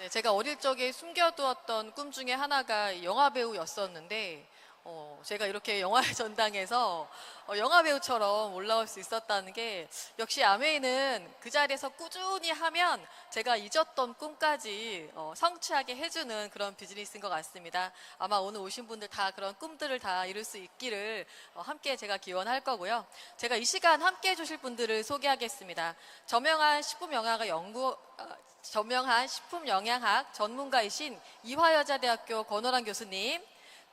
네, 제가 어릴 적에 숨겨두었던 꿈 중에 하나가 영화 배우였었는데, 제가 이렇게 영화의 전당에서 영화 배우처럼 올라올 수 있었다는 게 역시 아메이는 그 자리에서 꾸준히 하면 제가 잊었던 꿈까지 성취하게 해주는 그런 비즈니스인 것 같습니다. 아마 오늘 오신 분들 다 그런 꿈들을 다 이룰 수 있기를 함께 제가 기원할 거고요. 제가 이 시간 함께 해주실 분들을 소개하겠습니다. 저명한 식품영양학 전문가이신 이화여자대학교 권호란 교수님,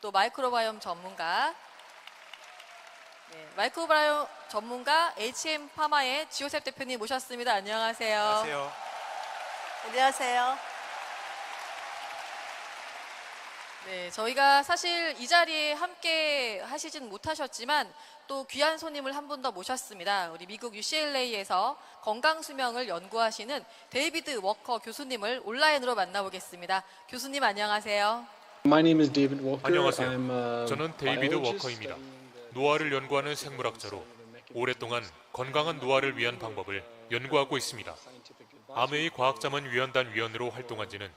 또 마이크로바이옴 전문가, 마이크로바이옴 전문가 HM파마의 지호셉 대표님 모셨습니다. 안녕하세요. 안녕하세요. 안녕하세요. 네, 저희가 사실 이 자리에 함께 하시진 못하셨지만 또 귀한 손님을 한 분 더 모셨습니다. 우리 미국 UCLA에서 건강수명을 연구하시는 데이비드 워커 교수님을 온라인으로 만나보겠습니다. 교수님 안녕하세요. My name is David Walker. 안녕하세요. I'm a 저는 데이비드 biologist 워커입니다. studying the 노화를 연구하는 생물학자로 오랫동안 건강한 노화를 위한 방법을 연구하고 있습니다. scientific advice 아메이 과학자문 위원단 위원으로 활동한 지는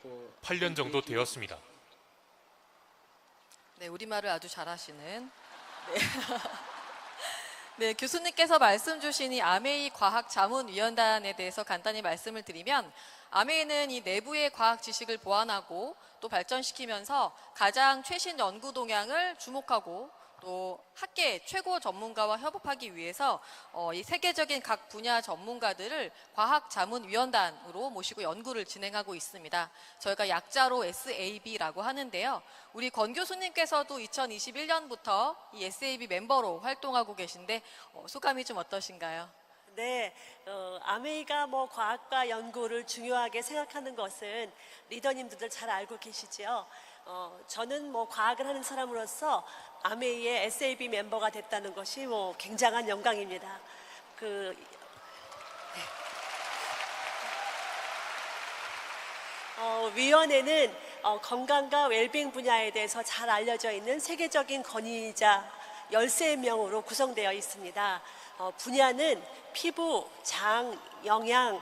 8년 정도 되었습니다. 네, 우리말을 아주 잘하시는. 네. 네, 교수님께서 말씀 주신 이 아메이 과학자문위원단에 대해서 간단히 말씀을 드리면, 아메이는 이 내부의 과학 지식을 보완하고 또 발전시키면서 가장 최신 연구 동향을 주목하고 또 학계 최고 전문가와 협업하기 위해서 이 세계적인 각 분야 전문가들을 과학자문위원단으로 모시고 연구를 진행하고 있습니다. 저희가 약자로 SAB라고 하는데요. 우리 권 교수님께서도 2021년부터 이 SAB 멤버로 활동하고 계신데 소감이 좀 어떠신가요? 네, 아메이가 과학과 연구를 중요하게 생각하는 것은 리더님들도 잘 알고 계시죠. 저는 과학을 하는 사람으로서 아메이의 SAB 멤버가 됐다는 것이 굉장한 영광입니다. 위원회는 건강과 웰빙 분야에 대해서 잘 알려져 있는 세계적인 권위자 13명으로 구성되어 있습니다. 분야는 피부, 장, 영양,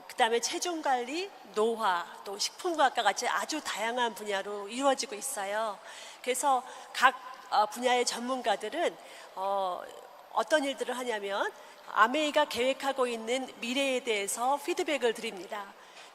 그다음에 체중 관리, 노화, 또 식품과학과 같이 아주 다양한 분야로 이루어지고 있어요. 그래서 각 분야의 전문가들은 어떤 일들을 하냐면 아메이가 계획하고 있는 미래에 대해서 피드백을 드립니다.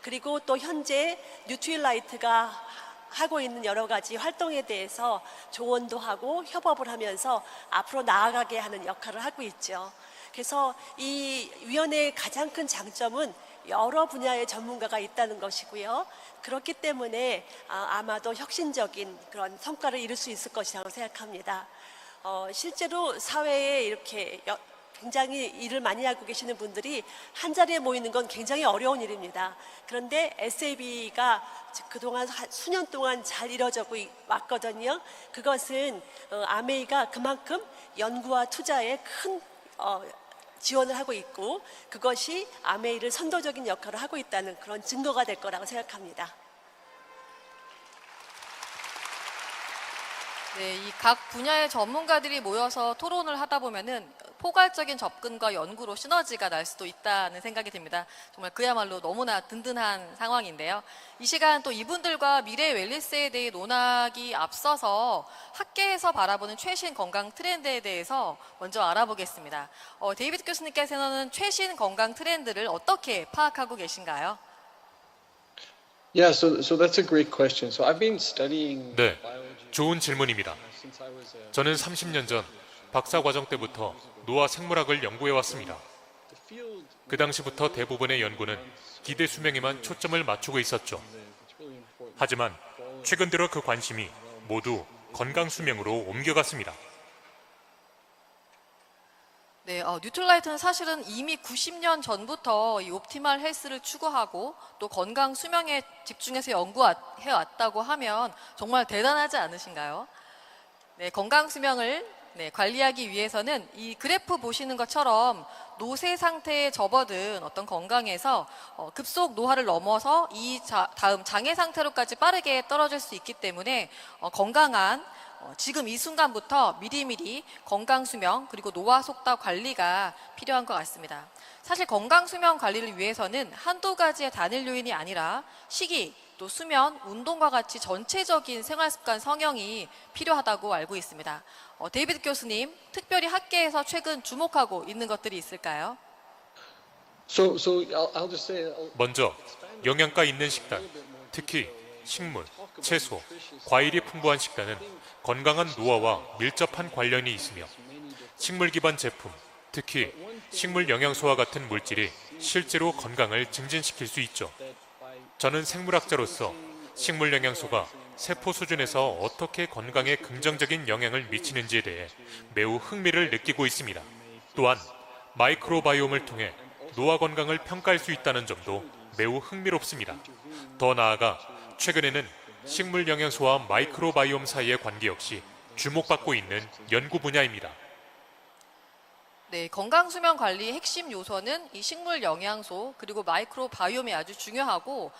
그리고 또 현재 뉴트릴라이트가 하고 있는 여러 가지 활동에 대해서 조언도 하고 협업을 하면서 앞으로 나아가게 하는 역할을 하고 있죠. 그래서 이 위원회의 가장 큰 장점은 여러 분야의 전문가가 있다는 것이고요. 그렇기 때문에 아마도 혁신적인 그런 성과를 이룰 수 있을 것이라고 생각합니다. 실제로 사회에 이렇게 굉장히 일을 많이 하고 계시는 분들이 한 자리에 모이는 건 굉장히 어려운 일입니다. 그런데 SAB가 그동안 수년 동안 잘 이루어져 왔거든요. 그것은 아메이가 그만큼 연구와 투자에 큰 지원을 하고 있고, 그것이 아메이를 선도적인 역할을 하고 있다는 그런 증거가 될 거라고 생각합니다. 네, 이 각 분야의 전문가들이 모여서 토론을 하다 보면은 포괄적인 접근과 연구로 시너지가 날 수도 있다는 생각이 듭니다. 정말 그야말로 너무나 든든한 상황인데요. 이 시간 또 이분들과 미래 웰니스에 대해 논하기 앞서서 학계에서 바라보는 최신 건강 트렌드에 대해서 먼저 알아보겠습니다. 데이비드 교수님께서는 최신 건강 트렌드를 어떻게 파악하고 계신가요? Yeah, so that's a great question. So I've been studying 네, biology 좋은 질문입니다. since I was a 저는 30년 전 박사 과정 때부터 노화 생물학을 연구해 왔습니다. the field 그 당시부터 대부분의 연구는 기대 수명에만 초점을 맞추고 있었죠. it's really important. 하지만 최근 들어 그 관심이 모두 건강 수명으로 옮겨갔습니다. 네, 뉴트라이트는 사실은 이미 90년 전부터 이 옵티멀 헬스를 추구하고 또 건강 수명에 집중해서 연구해 왔다고 하면 정말 대단하지 않으신가요? 네, 건강 수명을 관리하기 위해서는 이 그래프 보시는 것처럼 노쇠 상태에 접어든 어떤 건강에서 급속 노화를 넘어서 다음 장애 상태로까지 빠르게 떨어질 수 있기 때문에 건강한 지금 이 순간부터 미리미리 건강수명 그리고 노화 속도 관리가 필요한 것 같습니다. 사실 건강수명 관리를 위해서는 한두 가지의 단일 요인이 아니라 시기, 또 또 수면, 운동과 같이 전체적인 생활습관 성형이 필요하다고 알고 있습니다. 데이비드 교수님, 특별히 학계에서 최근 주목하고 있는 것들이 있을까요? So I'll just say. 먼저 영양가 있는 식단, 특히 식물, 채소, 과일이 풍부한 식단은 건강한 노화와 밀접한 관련이 있으며 식물 기반 제품, 특히 식물 영양소와 같은 물질이 실제로 건강을 증진시킬 수 있죠. 저는 생물학자로서 식물 영양소가 세포 수준에서 어떻게 건강에 긍정적인 영향을 미치는지에 대해 매우 흥미를 느끼고 있습니다. 또한 마이크로바이옴을 통해 노화 건강을 평가할 수 있다는 점도 매우 흥미롭습니다. 더 나아가 최근에는 식물 영양소와 마이크로바이옴 사이의 관계 역시 주목받고 있는 연구 분야입니다. 네, 건강 수면 관리의 핵심 요소는 이 식물 영양소 그리고 마이크로바이옴이 아주 중요하고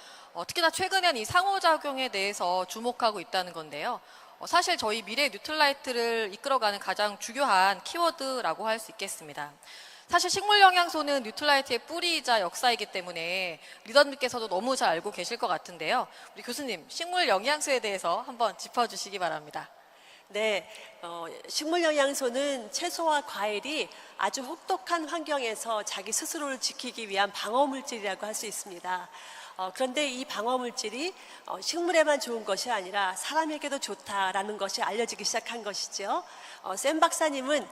특히나 최근엔 이 상호작용에 대해서 주목하고 있다는 건데요. 사실 저희 미래 뉴트라이트를 이끌어가는 가장 중요한 키워드라고 할 수 있겠습니다. 사실 식물 영양소는 뉴트라이트의 뿌리이자 역사이기 때문에 리더님께서도 너무 잘 알고 계실 것 같은데요. 우리 교수님, 식물 영양소에 대해서 한번 짚어주시기 바랍니다. 네, 식물 영양소는 채소와 과일이 아주 혹독한 환경에서 자기 스스로를 지키기 위한 방어 물질이라고 할 수 있습니다. 그런데 이 방어 물질이 식물에만 좋은 것이 아니라 사람에게도 좋다라는 것이 알려지기 시작한 것이죠. 샘 박사님은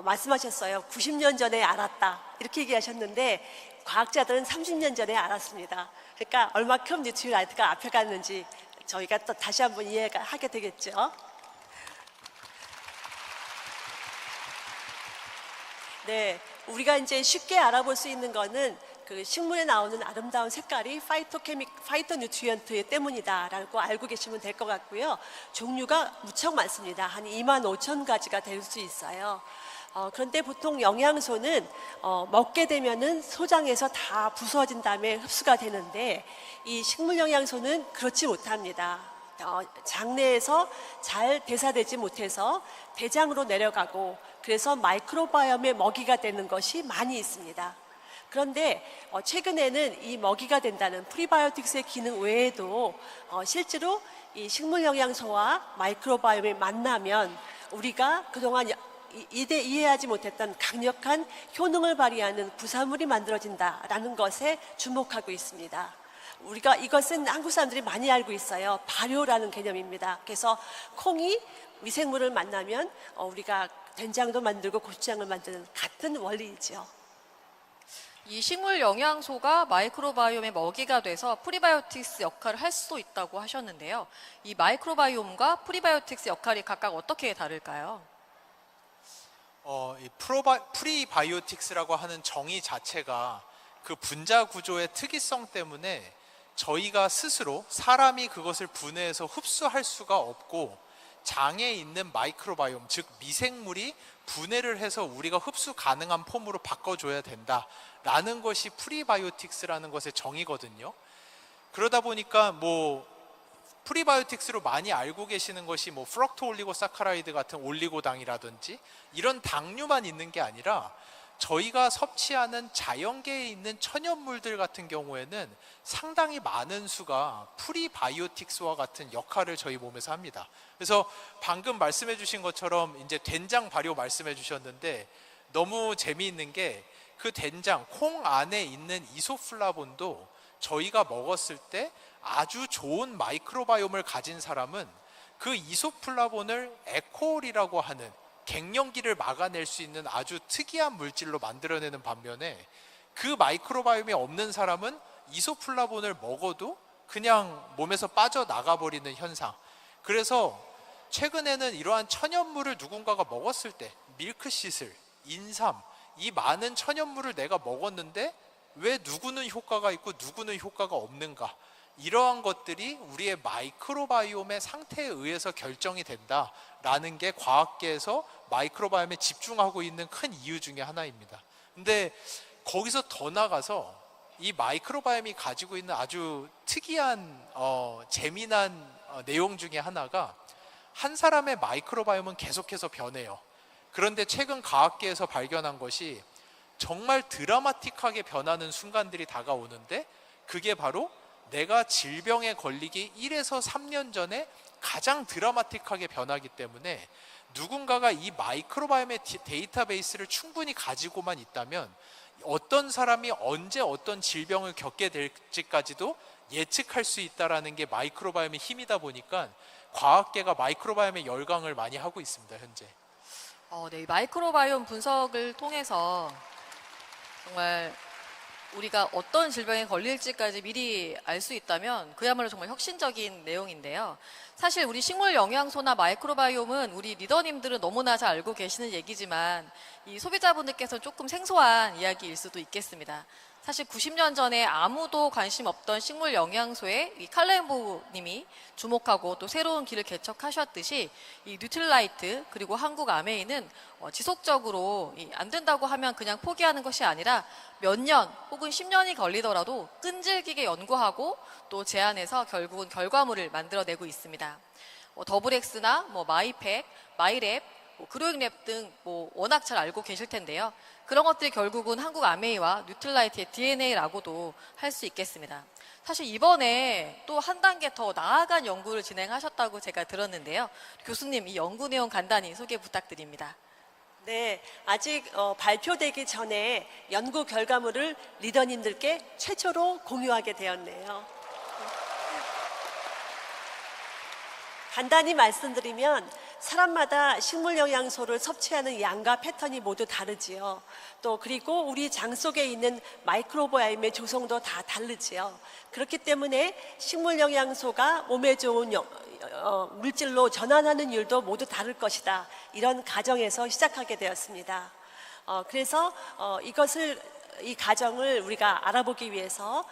말씀하셨어요. 90년 전에 알았다 이렇게 얘기하셨는데 과학자들은 30년 전에 알았습니다. 그러니까 얼마큼 뉴트라이트가 앞에 갔는지 저희가 또 다시 한번 이해가 하게 되겠죠. 네, 우리가 이제 쉽게 알아볼 수 있는 거는 그 식물에 나오는 아름다운 색깔이 파이토뉴트리언트 때문이다라고 알고 계시면 될 것 같고요. 종류가 무척 많습니다. 한 25,000가지가 될 수 있어요. 그런데 보통 영양소는 먹게 되면은 소장에서 다 부서진 다음에 흡수가 되는데 이 식물 영양소는 그렇지 못합니다. 장내에서 잘 대사되지 못해서 대장으로 내려가고 그래서 마이크로바이옴의 먹이가 되는 것이 많이 있습니다. 그런데 최근에는 이 먹이가 된다는 프리바이오틱스의 기능 외에도 실제로 이 식물 영양소와 마이크로바이옴이 만나면 우리가 그동안 이해하지 못했던 강력한 효능을 발휘하는 부산물이 만들어진다라는 것에 주목하고 있습니다. 우리가 이것은 한국 사람들이 많이 알고 있어요. 발효라는 개념입니다. 그래서 콩이 미생물을 만나면 우리가 된장도 만들고 고추장을 만드는 같은 원리이죠. 이 식물 영양소가 마이크로바이옴의 먹이가 돼서 프리바이오틱스 역할을 할 수 있다고 하셨는데요. 이 마이크로바이옴과 프리바이오틱스 역할이 각각 어떻게 다를까요? 이 프리바이오틱스라고 하는 정의 자체가 그 분자 구조의 특이성 때문에 저희가 스스로 사람이 그것을 분해해서 흡수할 수가 없고 장에 있는 마이크로바이옴, 즉 미생물이 분해를 해서 우리가 흡수 가능한 폼으로 바꿔줘야 된다라는 것이 프리바이오틱스라는 것의 정의거든요. 그러다 보니까 프리바이오틱스로 많이 알고 계시는 것이 프럭토 올리고사카라이드 같은 올리고당이라든지 이런 당류만 있는 게 아니라 저희가 섭취하는 자연계에 있는 천연물들 같은 경우에는 상당히 많은 수가 프리바이오틱스와 같은 역할을 저희 몸에서 합니다. 그래서 방금 말씀해 주신 것처럼 이제 된장 발효 말씀해 주셨는데 너무 재미있는 게 그 된장, 콩 안에 있는 이소플라본도 저희가 먹었을 때 아주 좋은 마이크로바이옴을 가진 사람은 그 이소플라본을 에코올이라고 하는 갱년기를 막아낼 수 있는 아주 특이한 물질로 만들어내는 반면에 그 마이크로바이옴이 없는 사람은 이소플라본을 먹어도 그냥 몸에서 빠져나가 버리는 현상. 그래서 최근에는 이러한 천연물을 누군가가 먹었을 때 밀크시슬, 인삼 이 많은 천연물을 내가 먹었는데 왜 누구는 효과가 있고 누구는 효과가 없는가, 이러한 것들이 우리의 마이크로바이옴의 상태에 의해서 결정이 된다라는 게 과학계에서 마이크로바이옴에 집중하고 있는 큰 이유 중에 하나입니다. 근데 거기서 더 나가서 이 마이크로바이옴이 가지고 있는 아주 특이한 재미난 내용 중에 하나가 한 사람의 마이크로바이옴은 계속해서 변해요. 그런데 최근 과학계에서 발견한 것이 정말 드라마틱하게 변하는 순간들이 다가오는데 그게 바로 내가 질병에 걸리기 1에서 3년 전에 가장 드라마틱하게 변하기 때문에 누군가가 이 마이크로바이옴의 데이터베이스를 충분히 가지고만 있다면 어떤 사람이 언제 어떤 질병을 겪게 될지까지도 예측할 수 있다는 게 마이크로바이옴의 힘이다 보니까 과학계가 마이크로바이옴의 열광을 많이 하고 있습니다, 현재. 네, 이 마이크로바이옴 분석을 통해서 정말 우리가 어떤 질병에 걸릴지까지 미리 알 수 있다면 그야말로 정말 혁신적인 내용인데요. 사실 우리 식물 영양소나 마이크로바이옴은 우리 리더님들은 너무나 잘 알고 계시는 얘기지만 이 소비자분들께서는 조금 생소한 이야기일 수도 있겠습니다. 사실 90년 전에 아무도 관심 없던 식물 영양소에 이 칼렌보 님이 주목하고 또 새로운 길을 개척하셨듯이 이 뉴트릴라이트 그리고 한국 아메이는 지속적으로 안 된다고 하면 그냥 포기하는 것이 아니라 몇 년 혹은 10년이 걸리더라도 끈질기게 연구하고 또 제안해서 결국은 결과물을 만들어내고 있습니다. 더블엑스나 마이팩, 마이랩, 그로잉랩 등 워낙 잘 알고 계실 텐데요. 그런 것들이 결국은 한국 아메이와 뉴트릴라이트의 DNA라고도 할 수 있겠습니다. 사실 이번에 또 한 단계 더 나아간 연구를 진행하셨다고 제가 들었는데요. 교수님, 이 연구 내용 간단히 소개 부탁드립니다. 네, 아직 발표되기 전에 연구 결과물을 리더님들께 최초로 공유하게 되었네요. 간단히 말씀드리면 사람마다 식물 영양소를 섭취하는 양과 패턴이 모두 다르지요. 또 그리고 우리 장 속에 있는 마이크로바이옴의 조성도 다 다르지요. 그렇기 때문에 식물 영양소가 몸에 좋은 물질로 전환하는 율도 모두 다를 것이다. 이런 가정에서 시작하게 되었습니다. 그래서 이 가정을 우리가 알아보기 위해서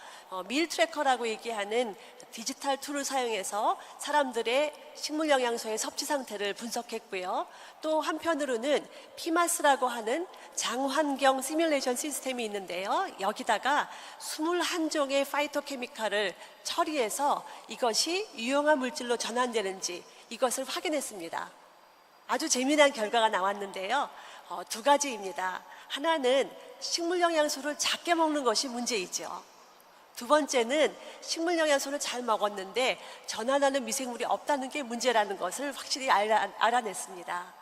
밀 트래커라고 얘기하는 디지털 툴을 사용해서 사람들의 식물 영양소의 섭취 상태를 분석했고요. 또 한편으로는 피마스라고 하는 장환경 시뮬레이션 시스템이 있는데요. 여기다가 21종의 파이토케미칼을 처리해서 이것이 유용한 물질로 전환되는지 이것을 확인했습니다. 아주 재미난 결과가 나왔는데요. 두 가지입니다. 하나는 식물 영양소를 작게 먹는 것이 문제이죠. 두 번째는 식물 영양소를 잘 먹었는데 전환하는 미생물이 없다는 게 문제라는 것을 확실히 알아냈습니다.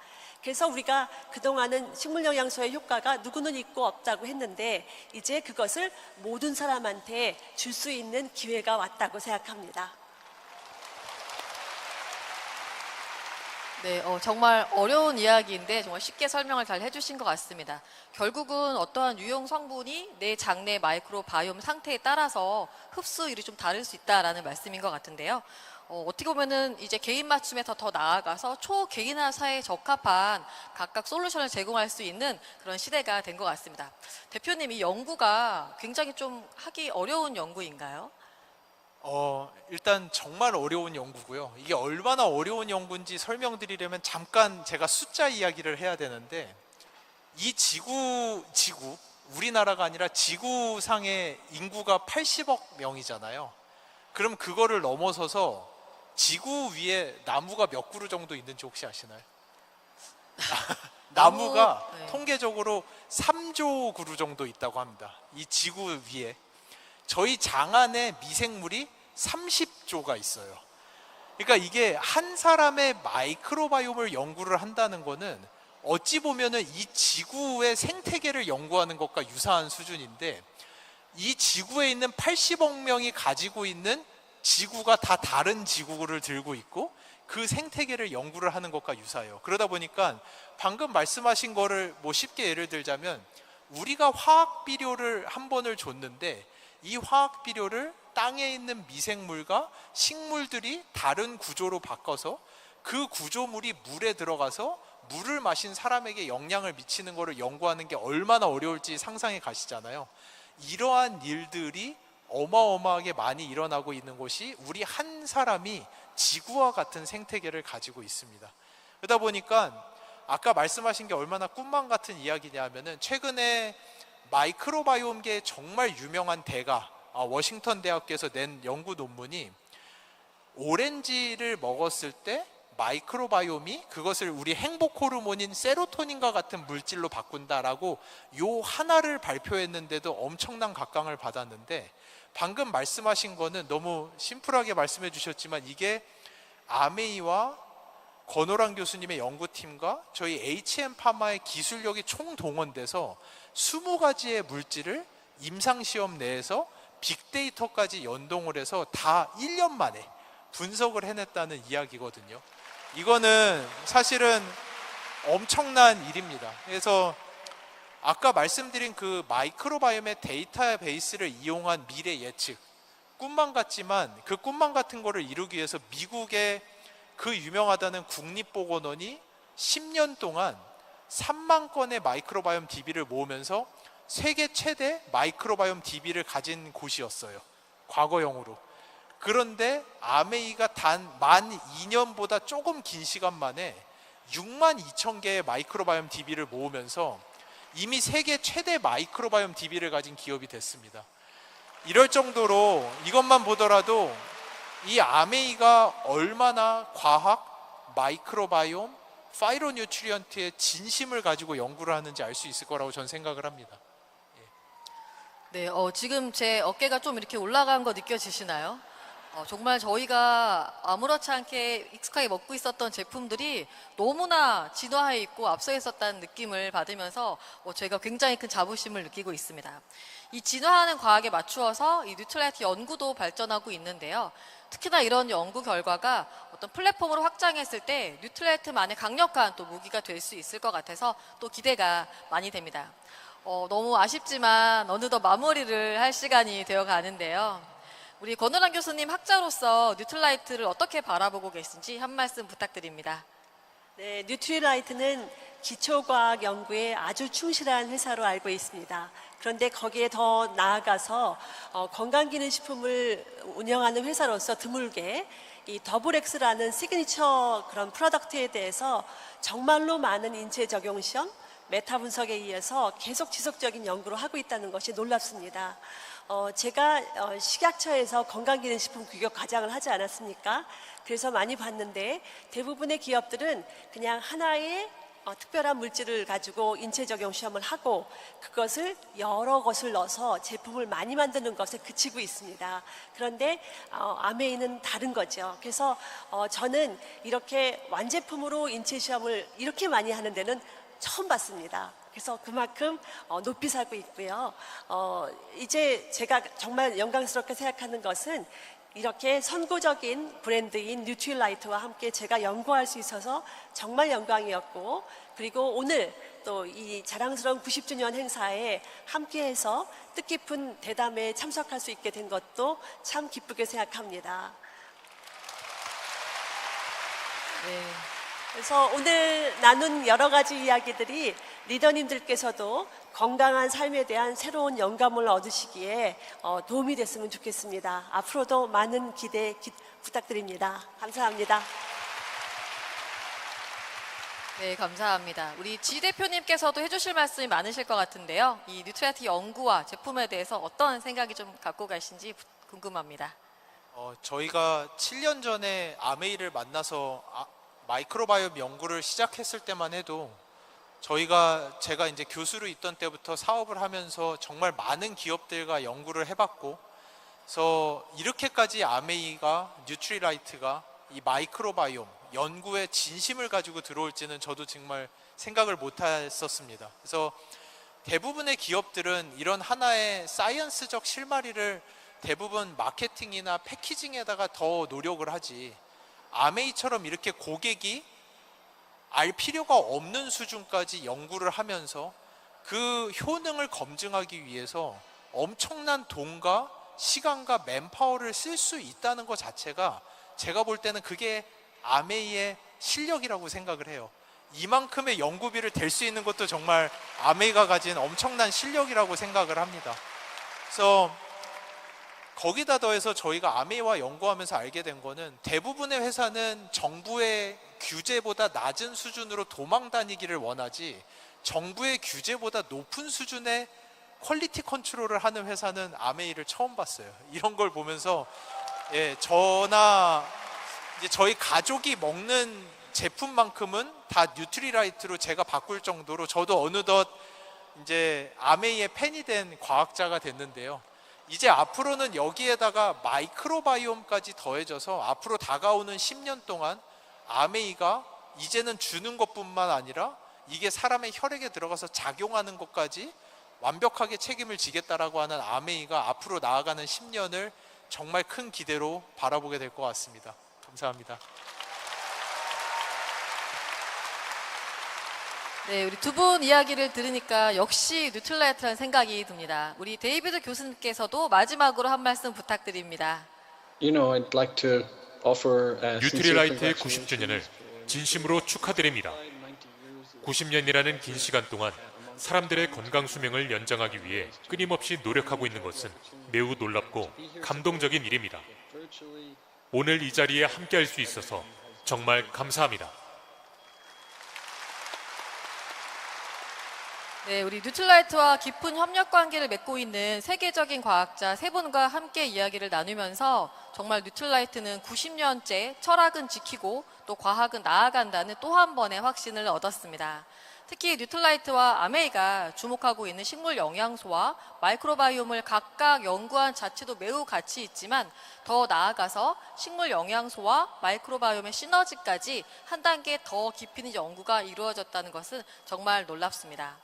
그래서 우리가 그동안은 식물 영양소의 효과가 누구는 있고 없다고 했는데 이제 그것을 모든 사람한테 줄 수 있는 기회가 왔다고 생각합니다. 네, 정말 어려운 이야기인데 정말 쉽게 설명을 잘 해주신 것 같습니다. 결국은 어떠한 유용 성분이 내 장내 마이크로바이옴 상태에 따라서 흡수율이 좀 다를 수 있다라는 말씀인 것 같은데요. 어떻게 보면은 이제 개인 맞춤에서 더 나아가서 초개인화사에 적합한 각각 솔루션을 제공할 수 있는 그런 시대가 된 것 같습니다. 대표님, 이 연구가 굉장히 좀 하기 어려운 연구인가요? 일단 정말 어려운 연구고요. 이게 얼마나 어려운 연구인지 설명드리려면 잠깐 제가 숫자 이야기를 해야 되는데 이 지구, 우리나라가 아니라 지구상의 인구가 80억 명이잖아요. 그럼 그거를 넘어서서 지구 위에 나무가 몇 그루 정도 있는지 혹시 아시나요? 나무가 네. 통계적으로 3조 그루 정도 있다고 합니다. 이 지구 위에. 저희 장 안에 미생물이 30조가 있어요. 그러니까 이게 한 사람의 마이크로바이옴을 연구를 한다는 거는 어찌 보면은 이 지구의 생태계를 연구하는 것과 유사한 수준인데 이 지구에 있는 80억 명이 가지고 있는 지구가 다 다른 지구를 들고 있고 그 생태계를 연구를 하는 것과 유사해요. 그러다 보니까 방금 말씀하신 거를 쉽게 예를 들자면 우리가 화학 비료를 한 번을 줬는데 이 화학 비료를 땅에 있는 미생물과 식물들이 다른 구조로 바꿔서 그 구조물이 물에 들어가서 물을 마신 사람에게 영향을 미치는 것을 연구하는 게 얼마나 어려울지 상상해 가시잖아요. 이러한 일들이 어마어마하게 많이 일어나고 있는 곳이 우리 한 사람이 지구와 같은 생태계를 가지고 있습니다. 그러다 보니까 아까 말씀하신 게 얼마나 꿈만 같은 이야기냐면은 최근에 마이크로바이옴계의 정말 유명한 대가 워싱턴 대학교에서 낸 연구 논문이 오렌지를 먹었을 때 마이크로바이옴이 그것을 우리 행복 호르몬인 세로토닌과 같은 물질로 바꾼다라고 요 하나를 발표했는데도 엄청난 각광을 받았는데 방금 말씀하신 거는 너무 심플하게 말씀해 주셨지만 이게 아메이와 권오랑 교수님의 연구팀과 저희 HM파마의 기술력이 총동원돼서 20가지의 물질을 임상시험 내에서 빅데이터까지 연동을 해서 다 1년 만에 분석을 해냈다는 이야기거든요. 이거는 사실은 엄청난 일입니다. 그래서 아까 말씀드린 그 마이크로바이옴의 데이터베이스를 이용한 미래 예측, 꿈만 같지만 그 꿈만 같은 거를 이루기 위해서 미국의 그 유명하다는 국립보건원이 10년 동안 3만 건의 마이크로바이옴 DB를 모으면서 세계 최대 마이크로바이옴 DB를 가진 곳이었어요. 과거형으로. 그런데 아메이가 단 만 2년보다 조금 긴 시간 만에 6만 2천 개의 마이크로바이옴 DB를 모으면서 이미 세계 최대 마이크로바이옴 DB를 가진 기업이 됐습니다. 이럴 정도로 이것만 보더라도 이 아메이가 얼마나 과학, 마이크로바이옴, 파이로뉴트리언트의 진심을 가지고 연구를 하는지 알 수 있을 거라고 저는 생각을 합니다. 네, 지금 제 어깨가 좀 이렇게 올라간 거 느껴지시나요? 정말 저희가 아무렇지 않게 익숙하게 먹고 있었던 제품들이 너무나 진화해 있고 앞서 있었다는 느낌을 받으면서 저희가 굉장히 큰 자부심을 느끼고 있습니다. 이 진화하는 과학에 맞추어서 이 뉴트라이트 연구도 발전하고 있는데요. 특히나 이런 연구 결과가 어떤 플랫폼으로 확장했을 때 뉴트라이트만의 강력한 또 무기가 될 수 있을 것 같아서 또 기대가 많이 됩니다. 너무 아쉽지만 어느덧 마무리를 할 시간이 되어 가는데요. 우리 권오랑 교수님 학자로서 뉴트라이트를 어떻게 바라보고 계신지 한 말씀 부탁드립니다. 네, 뉴트리라이트는 기초과학 연구에 아주 충실한 회사로 알고 있습니다. 그런데 거기에 더 나아가서 건강기능식품을 운영하는 회사로서 드물게 이 더블엑스라는 시그니처 그런 프로덕트에 대해서 정말로 많은 인체 적용 시험, 메타 분석에 의해서 계속 지속적인 연구를 하고 있다는 것이 놀랍습니다. 제가 식약처에서 건강기능식품 규격 과장을 하지 않았습니까? 그래서 많이 봤는데 대부분의 기업들은 그냥 하나의 특별한 물질을 가지고 인체 적용 시험을 하고 그것을 여러 것을 넣어서 제품을 많이 만드는 것에 그치고 있습니다. 그런데 아메이는 다른 거죠. 그래서 저는 이렇게 완제품으로 인체 시험을 이렇게 많이 하는 데는 처음 봤습니다. 그래서 그만큼 높이 살고 있고요. 이제 제가 정말 영광스럽게 생각하는 것은 이렇게 선구적인 브랜드인 뉴트리라이트와 함께 제가 연구할 수 있어서 정말 영광이었고, 그리고 오늘 또 이 자랑스러운 90주년 행사에 함께해서 뜻깊은 대담에 참석할 수 있게 된 것도 참 기쁘게 생각합니다. 네. 그래서 오늘 나눈 여러 가지 이야기들이 리더님들께서도 건강한 삶에 대한 새로운 영감을 얻으시기에 도움이 됐으면 좋겠습니다. 앞으로도 많은 기대 부탁드립니다. 감사합니다. 네, 감사합니다. 우리 지 대표님께서도 해주실 말씀이 많으실 것 같은데요. 이 뉴트라이트 연구와 제품에 대해서 어떤 생각이 좀 갖고 가신지 궁금합니다. 저희가 7년 전에 아메이를 만나서 마이크로바이옴 연구를 시작했을 때만 해도 제가 이제 교수로 있던 때부터 사업을 하면서 정말 많은 기업들과 연구를 해봤고, 그래서 이렇게까지 아메이가, 뉴트리라이트가 이 마이크로바이옴 연구에 진심을 가지고 들어올지는 저도 정말 생각을 못했었습니다. 그래서 대부분의 기업들은 이런 하나의 사이언스적 실마리를 대부분 마케팅이나 패키징에다가 더 노력을 하지, 아메이처럼 이렇게 고객이 알 필요가 없는 수준까지 연구를 하면서 그 효능을 검증하기 위해서 엄청난 돈과 시간과 맨파워를 쓸 수 있다는 것 자체가 제가 볼 때는 그게 아메이의 실력이라고 생각을 해요. 이만큼의 연구비를 댈 수 있는 것도 정말 아메이가 가진 엄청난 실력이라고 생각을 합니다. 그래서 거기다 더해서 저희가 아메이와 연구하면서 알게 된 거는 대부분의 회사는 정부의 규제보다 낮은 수준으로 도망 다니기를 원하지, 정부의 규제보다 높은 수준의 퀄리티 컨트롤을 하는 회사는 아메이를 처음 봤어요. 이런 걸 보면서 저나 이제 저희 가족이 먹는 제품만큼은 다 뉴트리라이트로 제가 바꿀 정도로 저도 어느덧 이제 아메이의 팬이 된 과학자가 됐는데요. 이제 앞으로는 여기에다가 마이크로바이옴까지 더해져서 앞으로 다가오는 10년 동안 아메이가 이제는 주는 것뿐만 아니라 이게 사람의 혈액에 들어가서 작용하는 것까지 완벽하게 책임을 지겠다라고 하는 아메이가 앞으로 나아가는 10년을 정말 큰 기대로 바라보게 될 것 같습니다. 감사합니다. 네, 우리 두 분 이야기를 들으니까 역시 뉴트라이트라는 생각이 듭니다. 우리 데이비드 교수님께서도 마지막으로 한 말씀 부탁드립니다. You know, I'd like to offer 뉴트리라이트의 90주년을 진심으로 축하드립니다. 90년이라는 긴 시간 동안 사람들의 건강 수명을 연장하기 위해 끊임없이 노력하고 있는 것은 매우 놀랍고 감동적인 일입니다. 오늘 이 자리에 함께할 수 있어서 정말 감사합니다. 네, 우리 뉴트라이트와 깊은 협력 관계를 맺고 있는 세계적인 과학자 세 분과 함께 이야기를 나누면서 정말 뉴트라이트는 90년째 철학은 지키고 또 과학은 나아간다는 또 한 번의 확신을 얻었습니다. 특히 뉴트라이트와 아메이가 주목하고 있는 식물 영양소와 마이크로바이옴을 각각 연구한 자체도 매우 가치 있지만 더 나아가서 식물 영양소와 마이크로바이옴의 시너지까지 한 단계 더 깊이 있는 연구가 이루어졌다는 것은 정말 놀랍습니다.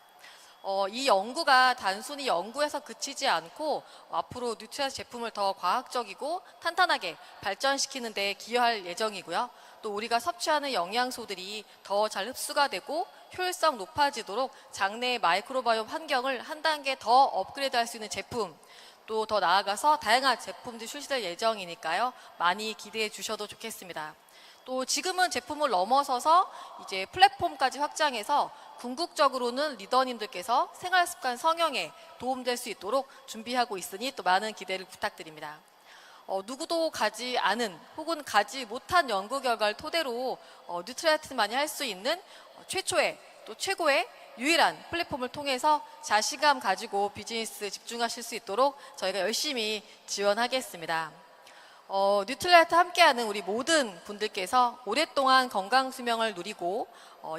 이 연구가 단순히 연구에서 그치지 않고 앞으로 뉴트리아스 제품을 더 과학적이고 탄탄하게 발전시키는 데 기여할 예정이고요. 또 우리가 섭취하는 영양소들이 더 잘 흡수가 되고 효율성 높아지도록 장내의 마이크로바이옴 환경을 한 단계 더 업그레이드할 수 있는 제품, 또 더 나아가서 다양한 제품들이 출시될 예정이니까요. 많이 기대해 주셔도 좋겠습니다. 또 지금은 제품을 넘어서서 이제 플랫폼까지 확장해서 궁극적으로는 리더님들께서 생활습관 성형에 도움될 수 있도록 준비하고 있으니 또 많은 기대를 부탁드립니다. 누구도 가지 않은 혹은 가지 못한 연구 결과를 토대로 뉴트리아트만이 할 수 있는 최초의 또 최고의 유일한 플랫폼을 통해서 자신감 가지고 비즈니스 집중하실 수 있도록 저희가 열심히 지원하겠습니다. 뉴트리아트 함께하는 우리 모든 분들께서 오랫동안 건강 수명을 누리고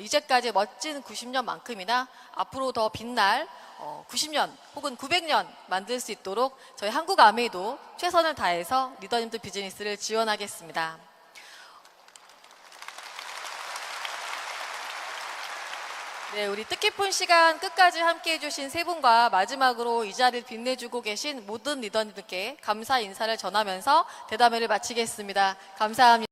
이제까지 멋진 90년만큼이나 앞으로 더 빛날 90년 혹은 900년 만들 수 있도록 저희 한국 아메이도 최선을 다해서 리더님들 비즈니스를 지원하겠습니다. 네, 우리 뜻깊은 시간 끝까지 함께해 주신 세 분과 마지막으로 이 자리를 빛내주고 계신 모든 리더님들께 감사 인사를 전하면서 대담회를 마치겠습니다. 감사합니다.